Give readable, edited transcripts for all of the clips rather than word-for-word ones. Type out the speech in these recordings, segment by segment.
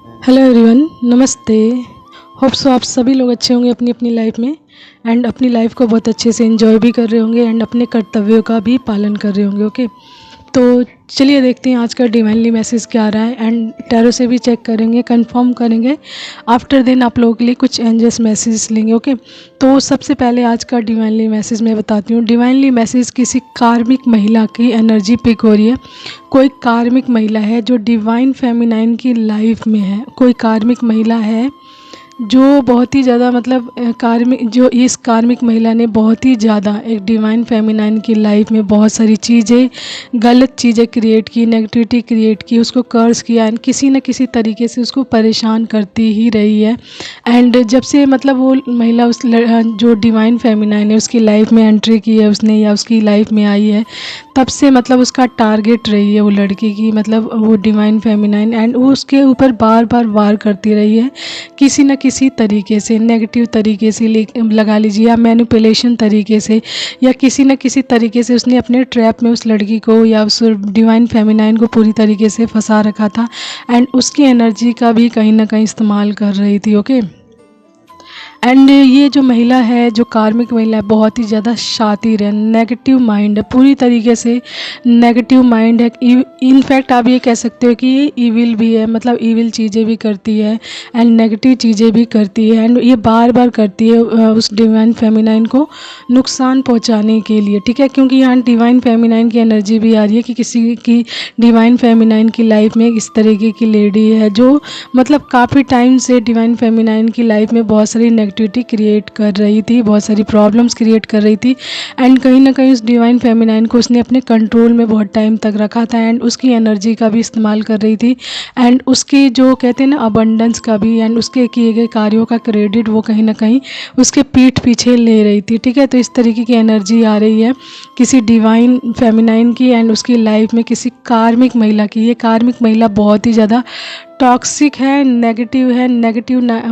Hello everyone, नमस्ते। Hope so आप सभी लोग अच्छे होंगे अपनी अपनी लाइफ में एंड अपनी लाइफ को बहुत अच्छे से एंजॉय भी कर रहे होंगे एंड अपने कर्तव्यों का भी पालन कर रहे होंगे। ओके, तो चलिए देखते हैं आज का डिवाइनली मैसेज क्या आ रहा है एंड टैरो से भी चेक करेंगे, कंफर्म करेंगे। आफ्टर देन आप लोगों के लिए कुछ एंजल्स मैसेज लेंगे। ओके, तो सबसे पहले आज का डिवाइनली मैसेज मैं बताती हूँ। डिवाइनली मैसेज किसी कार्मिक महिला की एनर्जी पिक हो रही है। कोई कार्मिक महिला है जो डिवाइन फेमिनाइन की लाइफ में है। कोई कार्मिक महिला है जो बहुत ही ज़्यादा मतलब कार्मिक, जो इस कार्मिक महिला ने बहुत ही ज़्यादा एक डिवाइन फेमिनाइन की लाइफ में बहुत सारी चीज़ें, गलत चीज़ें क्रिएट की, नेगेटिविटी क्रिएट की, उसको कर्ज किया एंड किसी न किसी तरीके से उसको परेशान करती ही रही है। एंड जब से मतलब वो महिला जो डिवाइन फेमिनाइन है उसकी लाइफ में एंट्री की है उसने या उसकी लाइफ में आई है, तब से मतलब उसका टारगेट रही है वो लड़की की, मतलब वो डिवाइन फेमिनाइन, एंड वो उसके ऊपर बार बार वार करती रही है किसी न किसी तरीके से, नेगेटिव तरीके से लगा लीजिए या मैनिपुलेशन तरीके से, या किसी न किसी तरीके से उसने अपने ट्रैप में उस लड़की को या उस डिवाइन फेमिनाइन को पूरी तरीके से फंसा रखा था एंड उसकी एनर्जी का भी कहीं ना कहीं इस्तेमाल कर रही थी। ओके, एंड ये जो महिला है, जो कार्मिक महिला है, बहुत ही ज़्यादा शातिर है, नेगेटिव माइंड है, पूरी तरीके से नेगेटिव माइंड है। इनफैक्ट आप ये कह सकते हो कि ये ईविल भी है, मतलब ईविल चीज़ें भी करती है एंड नेगेटिव चीज़ें भी करती है एंड ये बार बार करती है उस डिवाइन फेमिनाइन को नुकसान पहुंचाने के लिए। ठीक है, क्योंकि यहाँ डिवाइन फेमिनाइन की एनर्जी भी आ रही है कि किसी की डिवाइन फेमिनाइन की लाइफ में इस तरीके की लेडी है जो मतलब काफ़ी टाइम से डिवाइन फेमिनाइन की लाइफ में बहुत सारी नेगेटिविटी क्रिएट कर रही थी, बहुत सारी प्रॉब्लम्स क्रिएट कर रही थी एंड कहीं ना कहीं उस डिवाइन फेमिनाइन को उसने अपने कंट्रोल में बहुत टाइम तक रखा था एंड उसकी एनर्जी का भी इस्तेमाल कर रही थी एंड उसकी जो कहते हैं ना अबंडेंस का भी एंड उसके किए गए कार्यों का क्रेडिट वो कहीं ना कहीं उसके पीठ पीछे ले रही थी। ठीक है, तो इस तरीके की एनर्जी आ रही है किसी डिवाइन फेमिनाइन की एंड उसकी लाइफ में किसी कार्मिक महिला की। ये कार्मिक महिला बहुत ही ज़्यादा टॉक्सिक है, नेगेटिव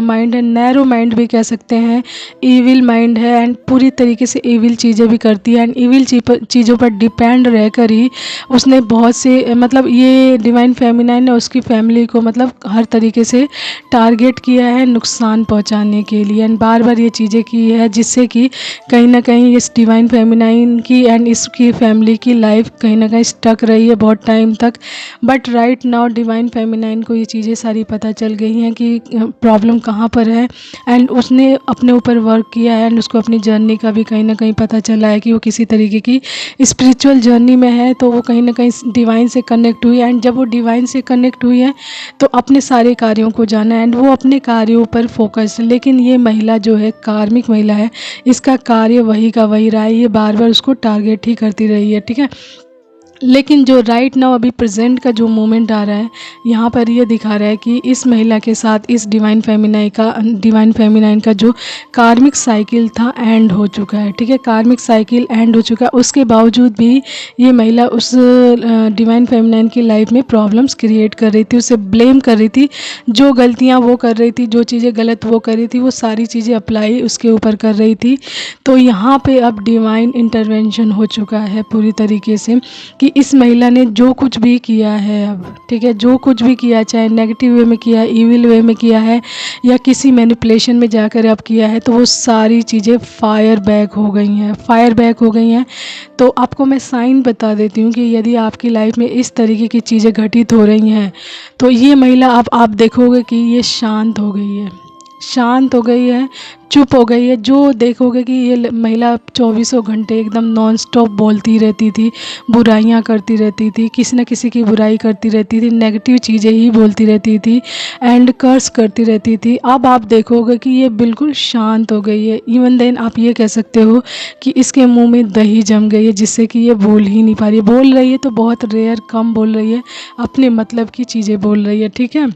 माइंड है, नैरो माइंड भी कह सकते हैं, ईविल माइंड है एंड पूरी तरीके से ईविल चीज़ें भी करती है एंड ईविल चीज़ों पर डिपेंड रहकर ही उसने बहुत से मतलब ये डिवाइन फेमिनाइन ने उसकी फैमिली को मतलब हर तरीके से टारगेट किया है नुकसान पहुंचाने के लिए एंड बार बार ये चीज़ें की है जिससे कि कहीं ना कहीं इस डिवाइन फेमिनाइन की एंड इसकी फैमिली की लाइफ कहीं ना कहीं स्टक रही है बहुत टाइम तक। But right now divine feminine को ये चीज़ें सारी पता चल गई हैं कि प्रॉब्लम कहाँ पर है एंड उसने अपने ऊपर वर्क किया है एंड उसको अपनी जर्नी का भी कहीं ना कहीं पता चला है कि वो किसी तरीके की स्पिरिचुअल जर्नी में है। तो वो कहीं ना कहीं डिवाइन से कनेक्ट हुई एंड जब वो डिवाइन से कनेक्ट हुई है तो अपने सारे कार्यों को जाना एंड वो अपने कार्यों पर फोकस। लेकिन ये महिला जो है कार्मिक महिला है, इसका कार्य वही का वही रहा है, ये बार बार उसको टारगेट ही करती रही है। ठीक है, लेकिन जो राइट नाउ अभी प्रेजेंट का जो मोमेंट आ रहा है यहाँ पर ये दिखा रहा है कि इस महिला के साथ इस डिवाइन फेमिनाइन का जो कार्मिक साइकिल था एंड हो चुका है। ठीक है, कार्मिक साइकिल एंड हो चुका है, उसके बावजूद भी ये महिला उस डिवाइन फेमिनाइन की लाइफ में प्रॉब्लम्स क्रिएट कर रही थी, उसे ब्लेम कर रही थी, जो गलतियाँ वो कर रही थी, जो चीज़ें गलत वो कर रही थी, वो सारी चीज़ें अप्लाई उसके ऊपर कर रही थी। तो यहाँ पे अब डिवाइन इंटरवेंशन हो चुका है पूरी तरीके से कि इस महिला ने जो कुछ भी किया है अब, ठीक है, जो कुछ भी किया, चाहे नेगेटिव वे में किया है, ईविल वे में किया है या किसी मैनिपुलेशन में जाकर अब किया है, तो वो सारी चीज़ें फायर बैक हो गई हैं, फायर बैक हो गई हैं। तो आपको मैं साइन बता देती हूँ कि यदि आपकी लाइफ में इस तरीके की चीज़ें घटित हो रही हैं तो ये महिला अब आप देखोगे कि ये शांत हो गई है, शांत हो गई है, चुप हो गई है। जो देखोगे कि ये महिला 24 घंटे एकदम नॉन स्टॉप बोलती रहती थी, बुराइयां करती रहती थी, किसी न किसी की बुराई करती रहती थी, नेगेटिव चीज़ें ही बोलती रहती थी एंड कर्स करती रहती थी। अब आप देखोगे कि ये बिल्कुल शांत हो गई है। इवन देन आप ये कह सकते हो कि इसके मुंह में दही जम गई है जिससे कि ये बोल ही नहीं पा रही है। बोल रही है तो बहुत रेयर, कम बोल रही है, अपने मतलब की चीज़ें बोल रही है। ठीक है,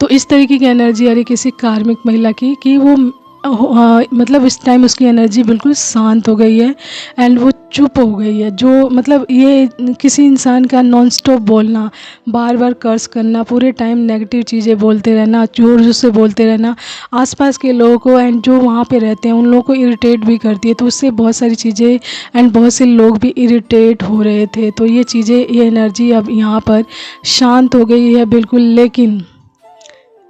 तो इस तरीके की एनर्जी आ रही किसी कार्मिक महिला की कि वो मतलब इस टाइम उसकी एनर्जी बिल्कुल शांत हो गई है एंड वो चुप हो गई है। जो मतलब ये किसी इंसान का नॉन स्टॉप बोलना, बार बार कर्स करना, पूरे टाइम नेगेटिव चीज़ें बोलते रहना, जोर जोर से बोलते रहना, आसपास के लोगों को एंड जो वहाँ पे रहते हैं उन लोगों को इरिटेट भी करती है। तो उससे बहुत सारी चीज़ें एंड बहुत से लोग भी इरिटेट हो रहे थे। तो ये चीज़ें, ये एनर्जी अब यहाँ पर शांत हो गई है बिल्कुल। लेकिन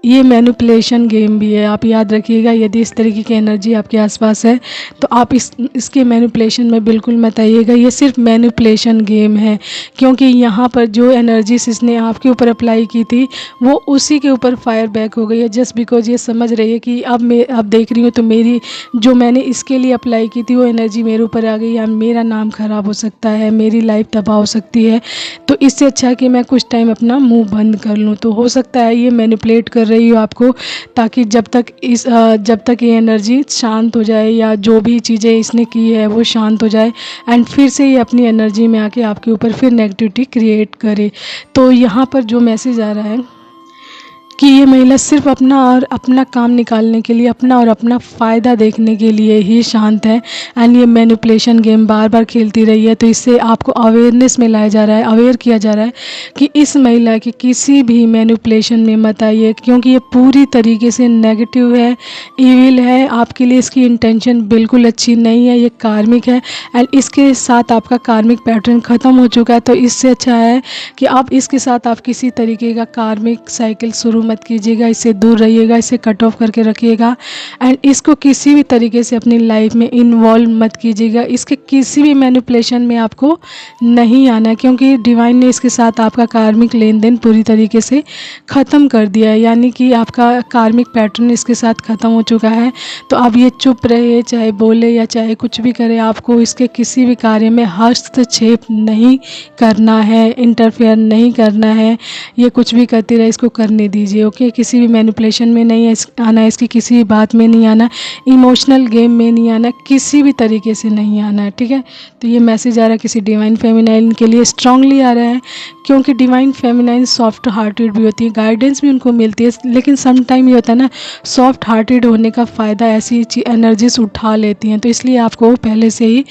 ये मैनिपुलेशन गेम भी है, आप याद रखिएगा। यदि इस तरीके की एनर्जी आपके आसपास है तो आप इसके मैनिपुलेशन में बिल्कुल मत आइएगा। ये सिर्फ मैनिपुलेशन गेम है, क्योंकि यहाँ पर जो एनर्जीज इसने आपके ऊपर अप्लाई की थी वो उसी के ऊपर फायर बैक हो गई है। जस्ट बिकॉज ये समझ रही है कि अब देख रही हूँ तो मेरी जो मैंने इसके लिए अप्लाई की थी वो एनर्जी मेरे ऊपर आ गई, या मेरा नाम ख़राब हो सकता है, मेरी लाइफ तबाह हो सकती है, तो इससे अच्छा है कि मैं कुछ टाइम अपना मुंह बंद कर लूँ। तो हो सकता है ये मैनिपुलेट कर रही हो आपको, ताकि जब तक ये एनर्जी शांत हो जाए या जो भी चीज़ें इसने की है वो शांत हो जाए, एंड फिर से ये अपनी एनर्जी में आके आपके ऊपर फिर नेगेटिविटी क्रिएट करे। तो यहाँ पर जो मैसेज आ रहा है कि ये महिला सिर्फ अपना काम निकालने के लिए, अपना और अपना फ़ायदा देखने के लिए ही शांत है, एंड ये मैनिपुलेशन गेम बार बार खेलती रही है। तो इससे आपको अवेयरनेस में लाया जा रहा है, अवेयर किया जा रहा है कि इस महिला की किसी भी मैनिपुलेशन में मत आइए, क्योंकि ये पूरी तरीके से नेगेटिव है, ईविल है। आपके लिए इसकी इंटेंशन बिल्कुल अच्छी नहीं है, ये कार्मिक है, एंड इसके साथ आपका कार्मिक पैटर्न ख़त्म हो चुका है। तो इससे अच्छा है कि आप इसके साथ आप किसी तरीके का कार्मिक साइकिल शुरू मत कीजिएगा, इससे दूर रहिएगा, इसे कट ऑफ करके रखिएगा, एंड इसको किसी भी तरीके से अपनी लाइफ में इन्वॉल्व मत कीजिएगा। इसके किसी भी मैनिपुलेशन में आपको नहीं आना है, क्योंकि डिवाइन ने इसके साथ आपका कार्मिक लेन देन पूरी तरीके से ख़त्म कर दिया है, यानी कि आपका कार्मिक पैटर्न इसके साथ ख़त्म हो चुका है। तो अब ये चुप रहे, चाहे बोले या चाहे कुछ भी करे, आपको इसके किसी भी कार्य में हस्तक्षेप नहीं करना है, इंटरफेयर नहीं करना है। ये कुछ भी करती रहे, इसको करने दीजिए। ओके, किसी भी मैनिपुलेशन में नहीं आना है, इसकी किसी भी बात में नहीं आना, इमोशनल गेम में नहीं आना, किसी भी तरीके से नहीं आना है। ठीक है, तो ये मैसेज आ रहा है किसी डिवाइन फेमिनाइन के लिए, स्ट्रांगली आ रहा है, क्योंकि डिवाइन फेमिनाइन सॉफ्ट हार्टेड भी होती है, गाइडेंस भी उनको मिलती है, लेकिन सम टाइम ये होता है ना, सॉफ्ट हार्टेड होने का फ़ायदा ऐसी एनर्जीज उठा लेती हैं। तो इसलिए आपको पहले से ही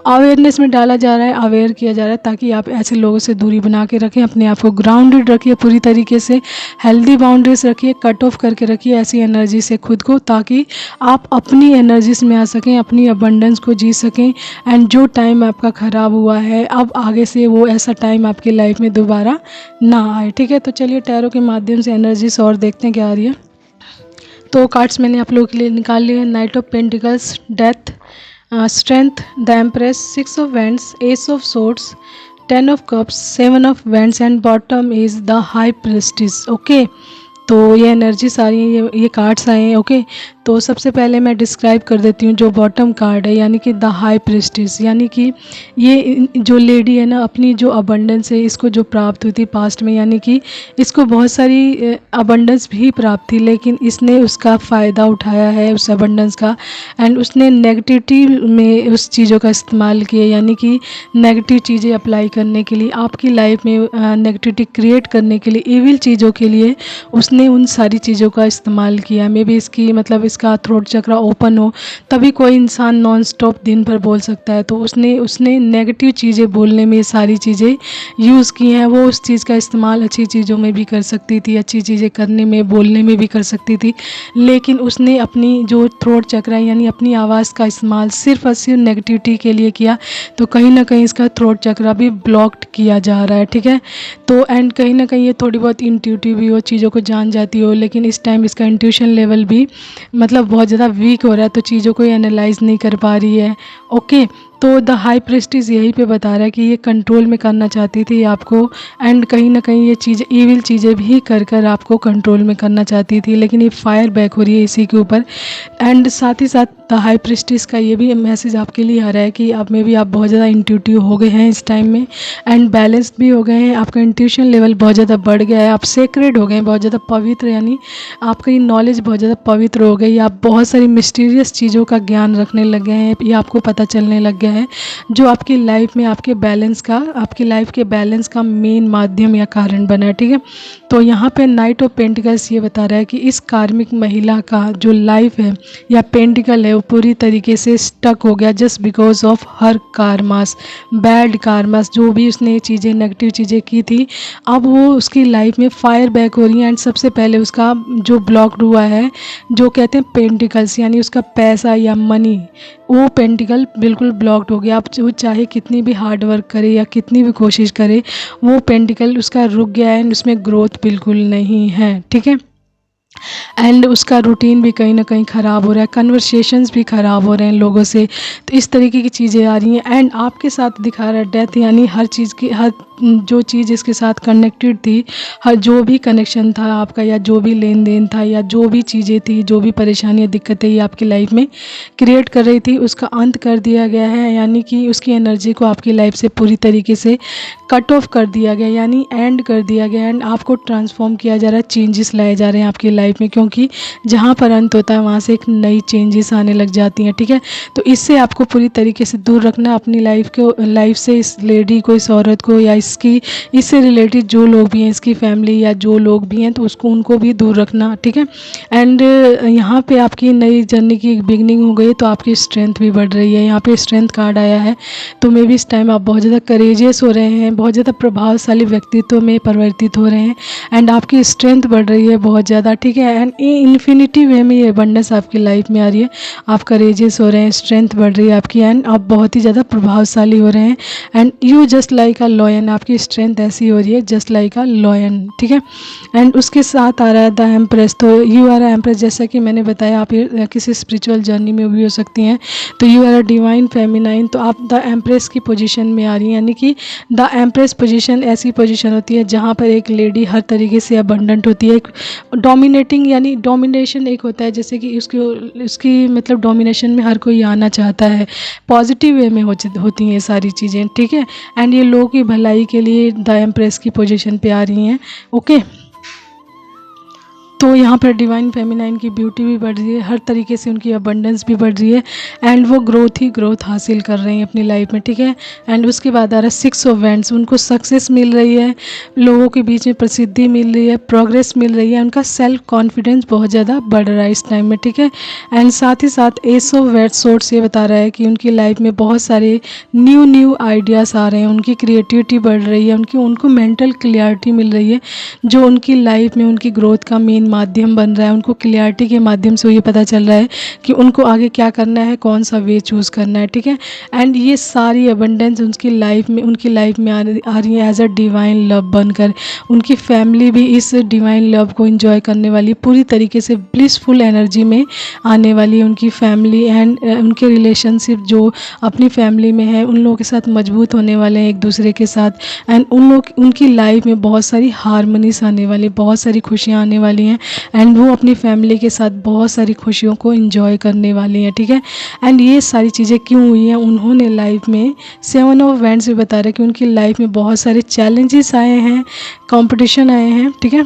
अवेयरनेस में डाला जा रहा है, अवेयर किया जा रहा है, ताकि आप ऐसे लोगों से दूरी बना के रखें, अपने आप को ग्राउंडेड रखिए, पूरी तरीके से हेल्दी बाउंड्रीज रखिए, कट ऑफ करके रखिए ऐसी एनर्जी से खुद को, ताकि आप अपनी एनर्जीज में आ सकें, अपनी अबंडेंस को जी सकें, एंड जो टाइम आपका ख़राब हुआ है अब आगे से वो ऐसा टाइम आपकी लाइफ में दोबारा ना आए। ठीक है, तो चलिए टैरो के माध्यम से एनर्जीज और देखते हैं क्या आ रही है। तो कार्ड्स मैंने आप लोगों के लिए निकाल लिए हैं। Night of pentacles, death, strength, the empress, 6 of wands, S of swords, 10 of cups, 7 of wands, and bottom is the high priestess. Okay, तो ये एनर्जीज आ रही हैं, ये कार्ड्स आए हैं। ओके, तो सबसे पहले मैं डिस्क्राइब कर देती हूँ जो बॉटम कार्ड है, यानी कि द हाई प्रिस्टिस, यानी कि ये जो लेडी है ना, अपनी जो अबंडेंस है इसको जो प्राप्त हुई थी पास्ट में, यानी कि इसको बहुत सारी अबंडेंस भी प्राप्त थी, लेकिन इसने उसका फ़ायदा उठाया है उस अबंडेंस का, एंड उसने नेगेटिविटी में उस चीज़ों का इस्तेमाल किया, यानी कि नेगेटिव चीज़ें अप्लाई करने के लिए, आपकी लाइफ में नेगेटिविटी क्रिएट करने के लिए, इविल चीज़ों के लिए उसने उन सारी चीज़ों का इस्तेमाल किया। मे बी इसकी मतलब इसका थ्रोट चक्र ओपन हो, तभी कोई इंसान नॉन स्टॉप दिन भर बोल सकता है। तो उसने नेगेटिव चीज़ें बोलने में ये सारी चीज़ें यूज़ की हैं। वो उस चीज़ का इस्तेमाल अच्छी चीज़ों में भी कर सकती थी, अच्छी चीज़ें करने में, बोलने में भी कर सकती थी, लेकिन उसने अपनी जो थ्रोट चक्र है, यानी अपनी आवाज़ का इस्तेमाल सिर्फ और सिर्फ नेगेटिविटी के लिए किया। तो कहीं ना कहीं इसका थ्रोट चक्र भी ब्लॉक्ड किया जा रहा है। ठीक है, तो एंड कहीं ना कहीं ये थोड़ी बहुत इंट्यूटिव भी हो, चीज़ों को जान जाती हो, लेकिन इस टाइम इसका इंट्यूशन लेवल भी मतलब बहुत ज़्यादा वीक हो रहा है, तो चीज़ों को एनालाइज नहीं कर पा रही है। ओके, तो द हाई प्रिस्टिस यहीं पे बता रहा है कि ये कंट्रोल में करना चाहती थी आपको, एंड कहीं ना कहीं ये चीज़ें ईविल चीज़ें भी कर आपको कंट्रोल में करना चाहती थी, लेकिन ये फायर बैक हो रही है इसी के ऊपर। एंड साथ ही साथ द हाई प्रिस्टिस का ये भी मैसेज आपके लिए आ रहा है कि आप में भी आप बहुत ज़्यादा इंट्यूटिव हो गए हैं इस टाइम में, एंड बैलेंस्ड भी हो गए हैं, आपका इंट्यूशन लेवल बहुत ज़्यादा बढ़ गया है, आप सेक्रेड हो गए हैं, बहुत ज़्यादा पवित्र, यानी आपका ये नॉलेज बहुत ज़्यादा पवित्र हो गई, आप बहुत सारी मिस्टीरियस चीज़ों का ज्ञान रखने लग गए हैं, ये आपको पता चलने लग गया है, जो आपकी लाइफ में आपकी लाइफ के बैलेंस का मेन माध्यम या कारण बना है। ठीक है, तो यहाँ पे नाइट ऑफ पेंटिकल्स ये बता रहा है कि इस कार्मिक महिला का जो लाइफ है या पेंटिकल है वो पूरी तरीके से स्टक हो गया, just because of her karmas, bad karmas, जो भी उसने चीज़ें नेगेटिव चीज़ें की थी, अब वो उसकी लाइफ में फायर बैक हो रही हैं। एंड सबसे पहले उसका जो ब्लॉक्ड हुआ है, जो कहते हैं पेंटिकल्स, यानी उसका पैसा या मनी, वो पेंटिकल बिल्कुल ब्लॉक्ड हो गया। आप वो चाहे कितनी भी हार्ड वर्क करे या कितनी भी कोशिश करे, वो पेंटिकल उसका रुक गया है, एंड उसमें ग्रोथ बिल्कुल नहीं है। ठीक है, एंड उसका रूटीन भी कहीं ना कहीं ख़राब हो रहा है, कन्वर्सेशंस भी ख़राब हो रहे हैं लोगों से। तो इस तरीके की चीज़ें आ रही हैं एंड आपके साथ दिखा रहा है डेथ, यानी हर चीज़ की हर जो चीज़ इसके साथ कनेक्टेड थी, हर जो भी कनेक्शन था आपका या जो भी लेन देन था या जो भी चीज़ें थी, जो भी परेशानियाँ दिक्कतें ये आपकी लाइफ में क्रिएट कर रही थी, उसका अंत कर दिया गया है। यानी कि उसकी एनर्जी को आपकी लाइफ से पूरी तरीके से कट ऑफ कर दिया गया, यानी एंड कर दिया गया एंड आपको ट्रांसफॉर्म किया जा रहा है, चेंजेस लाए जा रहे हैं आपकी लाइफ में, क्योंकि जहाँ पर अंत होता है वहाँ से एक नई चेंजेस आने लग जाती हैं। ठीक है, तो इससे आपको पूरी तरीके से दूर रखना अपनी लाइफ से, इस लेडी को, इस औरत को या इससे रिलेटेड जो लोग भी हैं, इसकी फैमिली या जो लोग भी हैं, तो उनको भी दूर रखना। ठीक है, एंड यहाँ पे आपकी नई जर्नी की बिगनिंग हो गई, तो आपकी स्ट्रेंथ भी बढ़ रही है। यहाँ पे स्ट्रेंथ कार्ड आया है, तो मे भी इस टाइम आप बहुत ज़्यादा करेजियस हो रहे हैं, बहुत ज़्यादा प्रभावशाली व्यक्तित्व में परिवर्तित हो रहे हैं एंड आपकी स्ट्रेंथ बढ़ रही है बहुत ज़्यादा। ठीक है, एंड इन्फिनिटी वे में ये अबंडेंस आपकी लाइफ में आ रही है। आप करेजियस हो रहे हैं, स्ट्रेंथ बढ़ रही है आपकी एंड आप बहुत ही ज़्यादा प्रभावशाली हो रहे हैं and you just like a lion, आपकी स्ट्रेंथ ऐसी हो रही है जस्ट लाइक अ लॉयन। ठीक है, एंड उसके साथ आ रहा है द एम्प्रेस। तो यू आर अ एम्प्रेस, जैसा कि मैंने बताया, आप ये किसी स्पिरिचुअल जर्नी में भी हो सकती हैं। तो you are a divine feminine, तो आप द एम्प्रेस की पोजीशन में आ रही हैं। यानी कि द एम्प्रेस पोजीशन ऐसी पोजीशन होती है जहाँ पर एक लेडी हर तरीके से अबंडेंट होती है। एक डोमिनेटिंग, यानी डोमिनेशन एक होता है, जैसे कि उसकी मतलब डोमिनेशन में हर कोई आना चाहता है, पॉजिटिव वे में होती हैं ये सारी चीज़ें। ठीक है, एंड ये लोगों की भलाई के लिए द एम्प्रेस की पोजीशन पे आ रही हैं। ओके, तो यहाँ पर डिवाइन फेमिनाइन की ब्यूटी भी बढ़ रही है, हर तरीके से उनकी अबंडेंस भी बढ़ रही है एंड वो ग्रोथ ही ग्रोथ हासिल कर रहे हैं अपनी लाइफ में। ठीक है, एंड उसके बाद आ रहा है 6 ऑफ वैंड्स, उनको सक्सेस मिल रही है, लोगों के बीच में प्रसिद्धि मिल रही है, प्रोग्रेस मिल रही है, उनका सेल्फ कॉन्फिडेंस बहुत ज़्यादा बढ़ रहा है इस टाइम में। ठीक है, एंड साथ ही साथ एस ऑफ सोर्ड्स ये बता रहा है कि उनकी लाइफ में बहुत सारे न्यू आइडियाज़ आ रहे हैं, उनकी क्रिएटिविटी बढ़ रही है, उनको मेंटल क्लियरिटी मिल रही है, जो उनकी लाइफ में उनकी ग्रोथ का मेन माध्यम बन रहा है। उनको क्लियरिटी के माध्यम से ये पता चल रहा है कि उनको आगे क्या करना है, कौन सा वे चूज़ करना है। ठीक है, एंड ये सारी अबंडेंस उनकी लाइफ में आ रही है एज अ डिवाइन लव बनकर। उनकी फैमिली भी इस डिवाइन लव को एंजॉय करने वाली, पूरी तरीके से ब्लिसफुल एनर्जी में आने वाली है उनकी फैमिली एंड उनके रिलेशनशिप जो अपनी फैमिली में है उन लोगों के साथ मजबूत होने वाले हैं एक दूसरे के साथ एंड उनकी लाइफ में बहुत सारी हारमोनीस आने वाली, बहुत सारी खुशियाँ आने वाली हैं एंड वो अपनी फैमिली के साथ बहुत सारी खुशियों को एंजॉय करने वाली हैं। ठीक है, एंड ये सारी चीज़ें क्यों हुई हैं, उन्होंने लाइफ में 7 ऑफ वैंड्स भी बता रहे हैं कि उनकी लाइफ में बहुत सारे चैलेंजेस आए हैं, कंपटीशन आए हैं। ठीक है,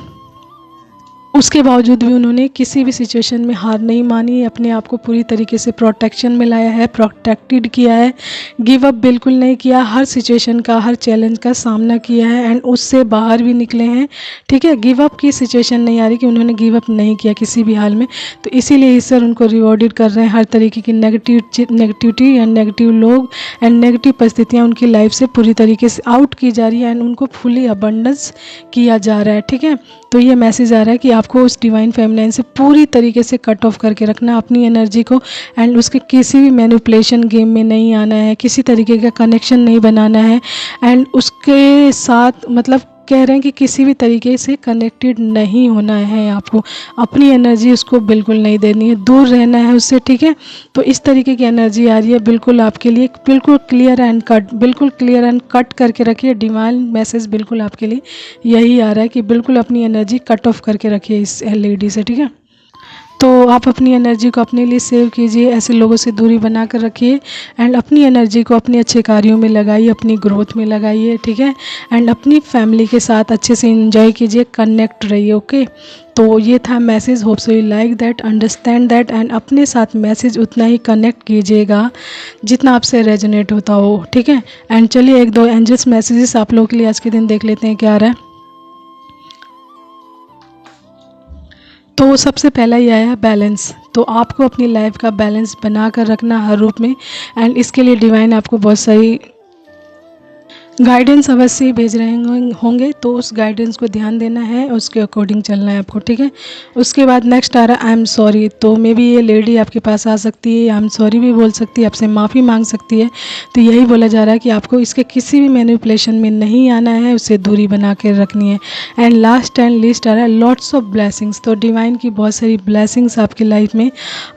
उसके बावजूद भी उन्होंने किसी भी सिचुएशन में हार नहीं मानी, अपने आप को पूरी तरीके से प्रोटेक्शन में लाया है, प्रोटेक्टेड किया है, गिव अप बिल्कुल नहीं किया, हर सिचुएशन का, हर चैलेंज का सामना किया है एंड उससे बाहर भी निकले हैं। ठीक है, गिव अप की सिचुएशन नहीं आ रही कि उन्होंने गिव अप नहीं किया किसी भी हाल में, तो इसीलिए ईश्वर उनको रिवॉर्डेड कर रहे हैं। हर तरीके की नेगेटिविटी एंड नेगेटिव लोग एंड नेगेटिव परिस्थितियाँ उनकी लाइफ से पूरी तरीके से आउट की जा रही है एंड उनको फुली अबंडेंस किया जा रहा है। ठीक है, तो ये मैसेज आ रहा है कि आपको उस डिवाइन फेमिनाइन से पूरी तरीके से कट ऑफ करके रखना अपनी एनर्जी को एंड उसके किसी भी मैनिपुलेशन गेम में नहीं आना है, किसी तरीके का कनेक्शन नहीं बनाना है एंड उसके साथ मतलब कह रहे हैं कि किसी भी तरीके से कनेक्टेड नहीं होना है, आपको अपनी एनर्जी उसको बिल्कुल नहीं देनी है, दूर रहना है उससे। ठीक है, तो इस तरीके की एनर्जी आ रही है बिल्कुल आपके लिए, बिल्कुल क्लियर एंड कट, बिल्कुल क्लियर एंड कट करके रखिए। डिवाइन मैसेज बिल्कुल आपके लिए यही आ रहा है कि बिल्कुल अपनी एनर्जी कट ऑफ करके रखिए इस लेडी से। ठीक है, तो आप अपनी एनर्जी को अपने लिए सेव कीजिए, ऐसे लोगों से दूरी बना कर रखिए एंड अपनी एनर्जी को अपने अच्छे कार्यों में लगाइए, अपनी ग्रोथ में लगाइए। ठीक है, एंड अपनी फैमिली के साथ अच्छे से एंजॉय कीजिए, कनेक्ट रहिए। ओके, तो ये था message, hope so you like that, understand that and अपने साथ मैसेज उतना ही कनेक्ट कीजिएगा जितना आपसे रेजोनेट होता हो। ठीक है, एंड चलिए 1-2 एंजल्स मैसेजेस आप लोगों के लिए आज के दिन देख लेते हैं क्या आ रहा है। तो सबसे पहला ये आया बैलेंस, तो आपको अपनी लाइफ का बैलेंस बना कर रखना हर रूप में एंड इसके लिए डिवाइन आपको बहुत सारी गाइडेंस अवश्य ही भेज रहे होंगे, तो उस गाइडेंस को ध्यान देना है, उसके अकॉर्डिंग चलना है आपको, ठीक है। उसके बाद नेक्स्ट आ रहा है आई एम सॉरी। तो मे बी ये लेडी आपके पास आ सकती है, आई एम सॉरी भी बोल सकती है, आपसे माफ़ी मांग सकती है। तो यही बोला जा रहा है कि आपको इसके किसी भी मैनिपुलेशन में नहीं आना है, उससे दूरी बना के रखनी है। एंड लास्ट एंड लिस्ट आ रहा है लॉट्स ऑफ ब्लेसिंग्स। तो डिवाइन की बहुत सारी ब्लेसिंग्स आपकी लाइफ में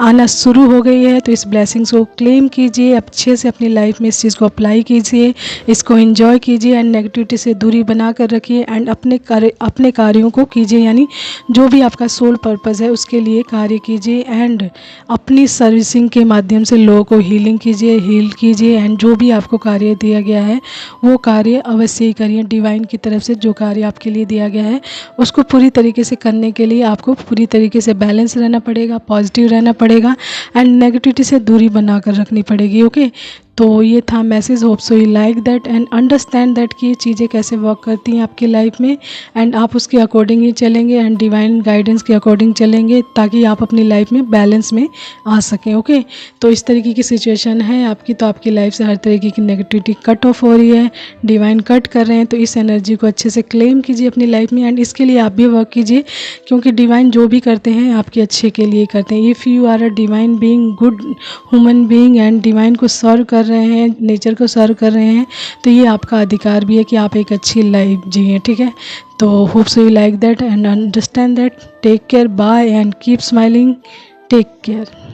आना शुरू हो गई है, तो इस ब्लेसिंग्स को क्लेम कीजिए, अच्छे से अपनी लाइफ में इस चीज़ को अप्लाई कीजिए, इसको एंजॉय कीजिए एंड नेगेटिविटी से दूरी बना कर रखिए एंड अपने कार्यों को कीजिए, यानी जो भी आपका सोल पर्पस है उसके लिए कार्य कीजिए एंड अपनी सर्विसिंग के माध्यम से लोगों को हील कीजिए एंड जो भी आपको कार्य दिया गया है वो कार्य अवश्य ही करिए। डिवाइन की तरफ से जो कार्य आपके लिए दिया गया है उसको पूरी तरीके से करने के लिए आपको पूरी तरीके से बैलेंस रहना पड़ेगा, पॉजिटिव रहना पड़ेगा एंड नेगेटिविटी से दूरी बना कर रखनी पड़ेगी। ओके, तो ये था message. Hope so you like that and understand that कि ये चीज़ें कैसे वर्क करती हैं आपकी लाइफ में एंड आप उसके अकॉर्डिंग ही चलेंगे एंड डिवाइन गाइडेंस के अकॉर्डिंग चलेंगे ताकि आप अपनी लाइफ में बैलेंस में आ सकें। ओके, तो इस तरीके की सिचुएशन है आपकी, तो आपकी लाइफ से हर तरीके की नेगेटिविटी कट ऑफ हो रही है, डिवाइन कट कर रहे हैं। तो इस एनर्जी को अच्छे से क्लेम कीजिए अपनी लाइफ में एंड इसके लिए आप भी वर्क कीजिए, क्योंकि डिवाइन जो भी करते हैं आपके अच्छे के लिए करते हैं। If you are a divine being, good human being and divine को सर्व कर रहे हैं, नेचर को सर्व कर रहे हैं, तो ये आपका अधिकार भी है कि आप एक अच्छी लाइफ जिए, ठीक है। तो hope so you like that and understand that. Take care, bye and keep smiling, take care.